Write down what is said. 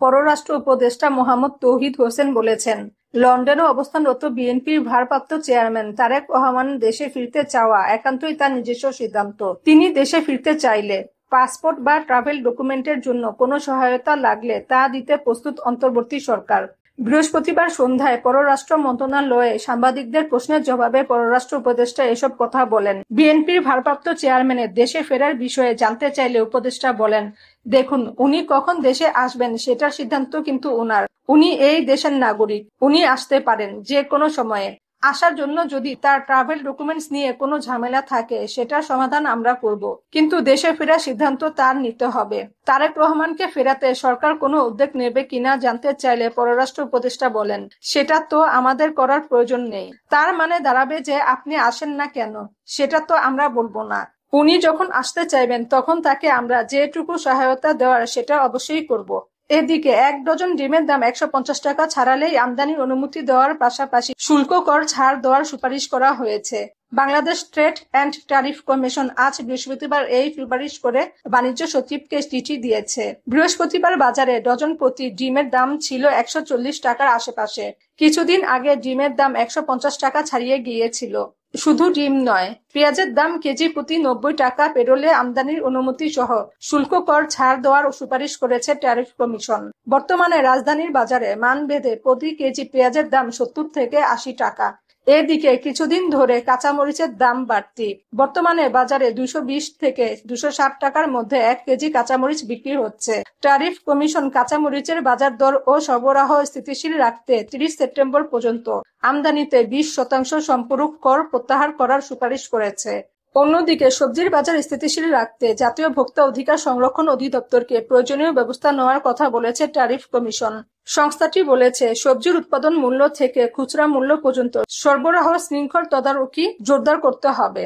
পররাষ্ট্র উপদেষ্টা মোহাম্মদ তৌহিদ হোসেন বলেছেন, লন্ডনে অবস্থানরত বিএনপির ভারপ্রাপ্ত চেয়ারম্যান তারেক রহমান দেশে ফিরতে চাওয়া একান্তই তার নিজস্ব সিদ্ধান্ত। তিনি দেশে ফিরতে চাইলে পাসপোর্ট বা ট্রাভেল ডকুমেন্টের জন্য কোনো সহায়তা লাগলে তা দিতে প্রস্তুত অন্তর্বর্তী সরকার। বৃহস্পতিবার সন্ধ্যায় পররাষ্ট্র মন্ত্রণালয়ে সাংবাদিকদের প্রশ্নের জবাবে পররাষ্ট্র উপদেষ্টা এসব কথা বলেন। বিএনপির ভারপ্রাপ্ত চেয়ারম্যানের দেশে ফেরার বিষয়ে জানতে চাইলে উপদেষ্টা বলেন, দেখুন, উনি কখন দেশে আসবেন সেটার সিদ্ধান্ত কিন্তু উনার। উনি এই দেশের নাগরিক, উনি আসতে পারেন যে কোনো সময়ে। আসার জন্য যদি তার ট্রাভেল ডকুমেন্টস নিয়ে কোনো ঝামেলা থাকে সেটার সমাধান আমরা করব, কিন্তু দেশে ফেরার সিদ্ধান্ত তার নিতে হবে। তারেক রহমানকে ফেরাতে সরকার কোনো উদ্যোগ নেবে কিনা জানতে চাইলে পররাষ্ট্র উপদেষ্টা বলেন, সেটা তো আমাদের করার প্রয়োজন নেই। তার মানে দাঁড়াবে যে আপনি আসেন না কেন, সেটা তো আমরা বলবো না। উনি যখন আসতে চাইবেন তখন তাকে আমরা যেটুকু সহায়তা দেওয়ার সেটা অবশ্যই করব। এদিকে ১ ডজন ডিমের দাম ১৫০ টাকা ছাড়ালেই আমদানির অনুমতি দেওয়ার পাশাপাশি শুল্ক কর ছাড় দেওয়ার সুপারিশ করা হয়েছে। Bangladesh trade and tariff commission আজ বৃহস্পতিবার এই সুপারিশ করে বাণিজ্য সচিবকে চিঠি দিয়েছে। বৃহস্পতিবার বাজারে ডজন প্রতি ডিমের দাম ছিল ১৪০ টাকার আশেপাশে। কিছুদিন আগে ডিমের দাম ১৫০ টাকা ছাড়িয়ে গিয়েছিল। শুধু ডিম নয়, পেঁয়াজের দাম কেজি প্রতি ৯০ টাকা পেরোলে আমদানির অনুমতি সহ শুল্ক কর ছাড় দেওয়ার সুপারিশ করেছে ট্যারিফ কমিশন। বর্তমানে রাজধানীর বাজারে মানভেদে প্রতি কেজি পেঁয়াজের দাম ৭০ থেকে ৮০ টাকা। এদিকে কিছুদিন ধরে কাঁচামরিচের দাম বাড়তি। বর্তমানে বাজারে ২২০ থেকে ২৬০ টাকার মধ্যে ১ কেজি কাঁচামরিচ বিক্রি হচ্ছে। ট্যারিফ কমিশন কাঁচামরিচের বাজার দর ও সরবরাহ স্থিতিশীল রাখতে ৩০ সেপ্টেম্বর পর্যন্ত আমদানিতে ২০% সম্পূরক কর প্রত্যাহার করার সুপারিশ করেছে। অন্যদিকে সবজির বাজার স্থিতিশীল রাখতে জাতীয় ভোক্তা অধিকার সংরক্ষণ অধিদপ্তরকে প্রয়োজনীয় ব্যবস্থা নেওয়ার কথা বলেছে ট্যারিফ কমিশন। সংস্থাটি বলেছে, সবজির উৎপাদন মূল্য থেকে খুচরা মূল্য পর্যন্ত সরবরাহ শৃঙ্খল তদারকি জোরদার করতে হবে।